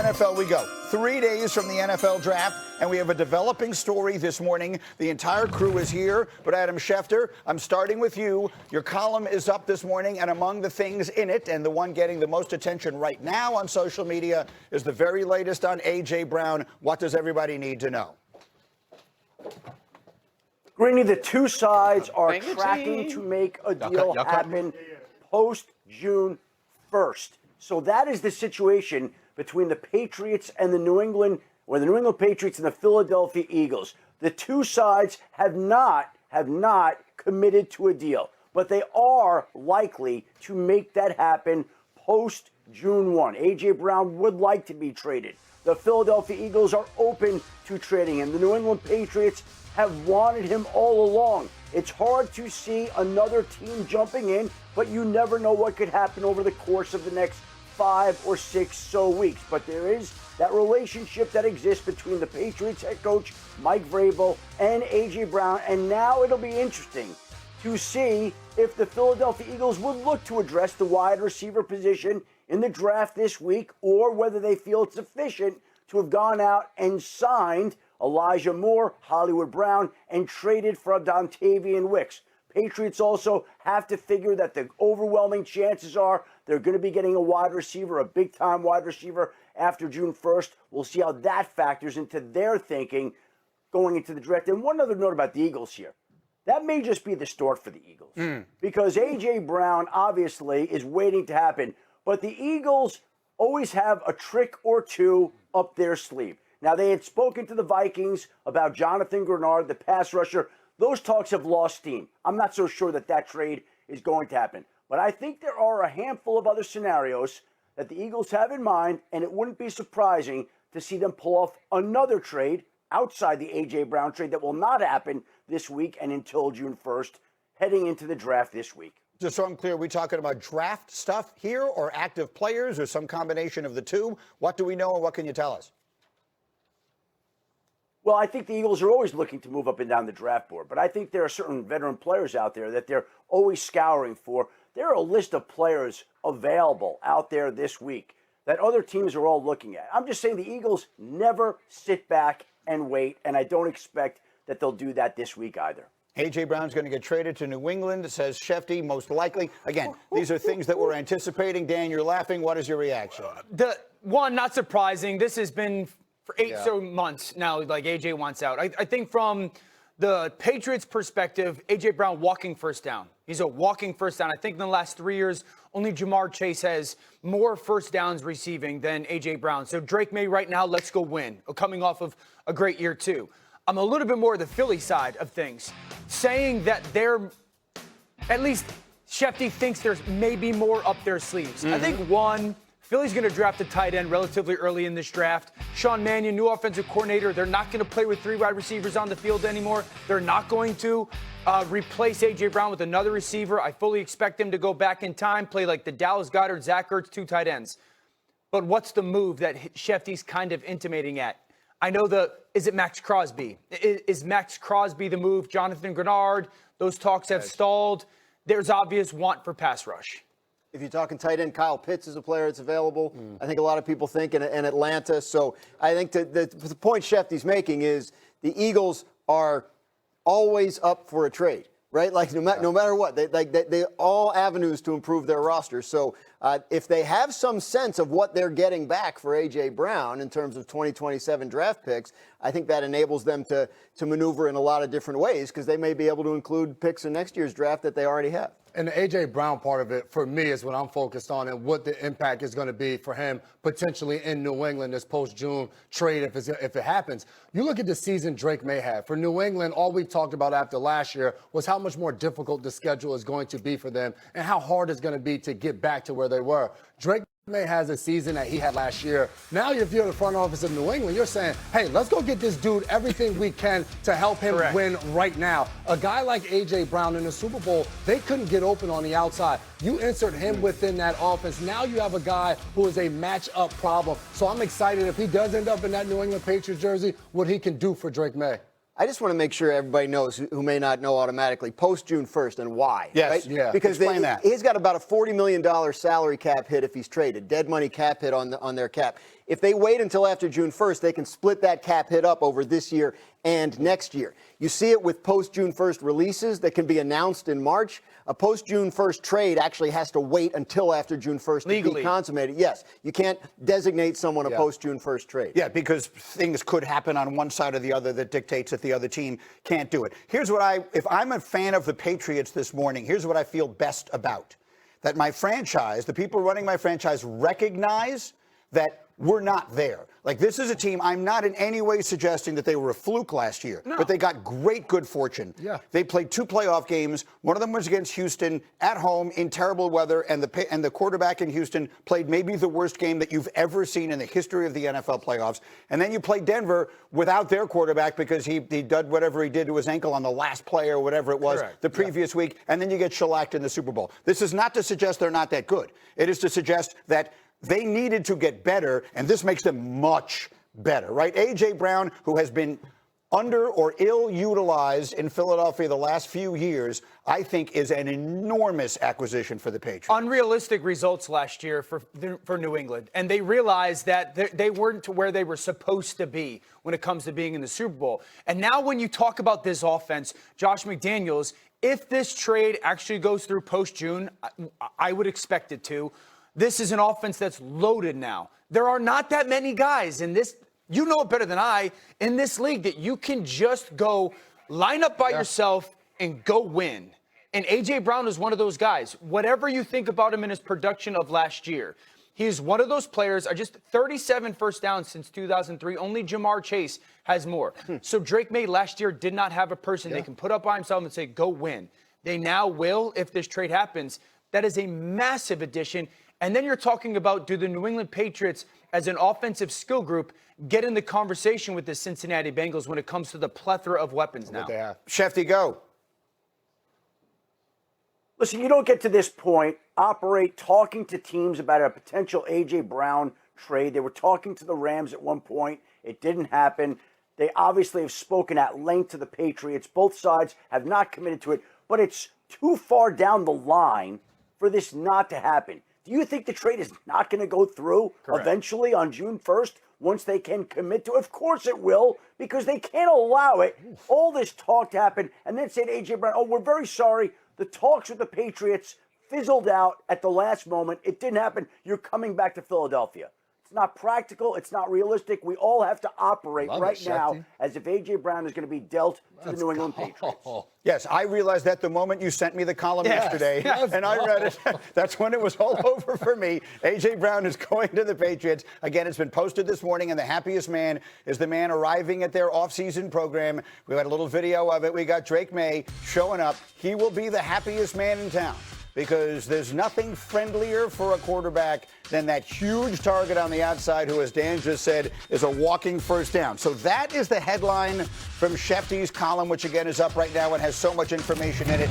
NFL we go. 3 days from the NFL draft, and we have a developing story this morning. The entire crew is here, but Adam Schefter, I'm starting with you. Your column is up this morning, and among the things in it, and the one getting the most attention right now on social media, is the very latest on A.J. Brown. What does everybody need to know? Greeny, the two sides are tracking to make a deal happen post-June 1st. So that is the situation between the Patriots and the New England Patriots and the Philadelphia Eagles. The two sides have not committed to a deal, but they are likely to make that happen post-June 1. A.J. Brown would like to be traded. The Philadelphia Eagles are open to trading him. The New England Patriots have wanted him all along. It's hard to see another team jumping in, but you never know what could happen over the course of the next 5 or 6 weeks. But there is that relationship that exists between the Patriots head coach, Mike Vrabel, and A.J. Brown. And now it'll be interesting to see if the Philadelphia Eagles would look to address the wide receiver position in the draft this week, or whether they feel it's sufficient to have gone out and signed Elijah Moore, Hollywood Brown, and traded for Dontavian Wicks. Patriots also have to figure that the overwhelming chances are they're going to be getting a wide receiver, a big-time wide receiver, after June 1st. We'll see how that factors into their thinking going into the draft. And one other note about the Eagles here. That may just be the start for the Eagles. Because A.J. Brown obviously is waiting to happen. But the Eagles always have a trick or two up their sleeve. Now, they had spoken to the Vikings about Jonathan Grenard, the pass rusher. Those talks have lost steam. I'm not so sure that that trade is going to happen. But I think there are a handful of other scenarios that the Eagles have in mind, and it wouldn't be surprising to see them pull off another trade outside the A.J. Brown trade that will not happen this week and until June 1st, heading into the draft this week. Just so I'm clear, are we talking about draft stuff here or active players or some combination of the two? What do we know and what can you tell us? Well, I think the Eagles are always looking to move up and down the draft board, but I think there are certain veteran players out there that they're always scouring for. There are a list of players available out there this week that other teams are all looking at. I'm just saying the Eagles never sit back and wait, and I don't expect that they'll do that this week either. A.J. Brown's going to get traded to New England, says Schefter, most likely. Again, these are things that we're anticipating. Dan, you're laughing. What is your reaction? Not surprising. This has been for 8 months now, like A.J. wants out. I think from the Patriots' perspective, A.J. Brown walking first down. He's a walking first down. I think in the last 3 years, only Jamar Chase has more first downs receiving than A.J. Brown. So Drake May right now, let's go win, coming off of a great year too. I'm a little bit more the Philly side of things, saying that they're, at least Schefter thinks there's maybe more up their sleeves. I think one, Philly's going to draft a tight end relatively early in this draft. Sean Mannion, new offensive coordinator. They're not going to play with 3 wide receivers on the field anymore. They're not going to replace A.J. Brown with another receiver. I fully expect him to go back in time, play like the Dallas Goedert, Zach Ertz, 2 tight ends. But what's the move that Schefter's kind of intimating at? I know is it Max Crosby? Is Max Crosby the move? Jonathan Grenard, those talks have stalled. There's obvious want for pass rush. If you're talking tight end, Kyle Pitts is a player that's available. I think a lot of people think in Atlanta. So I think the point Schefter's making is the Eagles are always up for a trade, right? Like no matter what, they all avenues to improve their roster. So if they have some sense of what they're getting back for A.J. Brown in terms of 2027 draft picks, I think that enables them to maneuver in a lot of different ways because they may be able to include picks in next year's draft that they already have. And the A.J. Brown part of it, for me, is what I'm focused on and what the impact is going to be for him potentially in New England, this post-June trade, if it happens. You look at the season Drake may have. For New England, all we talked about after last year was how much more difficult the schedule is going to be for them and how hard it's going to be to get back to where they were. Drake May has a season that he had last year. Now, if you're the front office of New England, you're saying, hey, let's go get this dude everything we can to help him win right now. A guy like A.J. Brown in the Super Bowl, they couldn't get open on the outside. You insert him within that offense. Now you have a guy who is a matchup problem. So I'm excited if he does end up in that New England Patriots jersey, what he can do for Drake May. I just want to make sure everybody knows who may not know automatically post June 1st and why. Yes, right? yeah. Because Explain that. He's got about a $40 million salary cap hit if he's traded, dead money cap hit on their cap. If they wait until after June 1st, they can split that cap hit up over this year and next year. You see it with post-June 1st releases that can be announced in March. A post-June 1st trade actually has to wait until after June 1st to be consummated. Yes, you can't designate someone a post-June 1st trade. Yeah, because things could happen on one side or the other that dictates that the other team can't do it. Here's what if I'm a fan of the Patriots this morning, here's what I feel best about. That my franchise, the people running my franchise, recognize that we're not there. Like, this is a team, I'm not in any way suggesting that they were a fluke last year, but they got great good fortune. Yeah. They played 2 playoff games. One of them was against Houston at home in terrible weather, and the quarterback in Houston played maybe the worst game that you've ever seen in the history of the NFL playoffs. And then you played Denver without their quarterback because he did whatever he did to his ankle on the last play or whatever it was the previous week, and then you get shellacked in the Super Bowl. This is not to suggest they're not that good. It is to suggest that they needed to get better, and this makes them much better, right? A.J. Brown, who has been under or ill-utilized in Philadelphia the last few years, I think is an enormous acquisition for the Patriots. Unrealistic results last year for New England, and they realized that they weren't to where they were supposed to be when it comes to being in the Super Bowl. And now when you talk about this offense, Josh McDaniels, if this trade actually goes through post-June, I would expect it to. This is an offense that's loaded now. There are not that many guys in this, you know it better than I, in this league that you can just go line up by yourself and go win. And A.J. Brown is one of those guys. Whatever you think about him in his production of last year, he is one of those players. Just 37 first downs since 2003. Only Jamar Chase has more. So Drake May last year did not have a person they can put up by himself and say, go win. They now will if this trade happens. That is a massive addition. And then you're talking about, do the New England Patriots, as an offensive skill group, get in the conversation with the Cincinnati Bengals when it comes to the plethora of weapons now? Schefter, go. Listen, you don't get to this point, operate talking to teams about a potential A.J. Brown trade. They were talking to the Rams at one point. It didn't happen. They obviously have spoken at length to the Patriots. Both sides have not committed to it, but it's too far down the line for this not to happen. Do you think the trade is not going to go through eventually on June 1st once they can commit to it? Of course it will, because they can't allow it, all this talk to happen, and then say to A.J. Brown, oh, we're very sorry. The talks with the Patriots fizzled out at the last moment. It didn't happen. You're coming back to Philadelphia. It's not practical. It's not realistic. We all have to operate right now as if A.J. Brown is going to be dealt to the New England Patriots. Yes, I realized that the moment you sent me the column yesterday, and I read it. That's when it was all over for me. A.J. Brown is going to the Patriots. Again, it's been posted this morning, and the happiest man is the man arriving at their offseason program. We had a little video of it. We got Drake May showing up. He will be the happiest man in town, because there's nothing friendlier for a quarterback than that huge target on the outside who, as Dan just said, is a walking first down. So that is the headline from Schefter's column, which again is up right now and has so much information in it.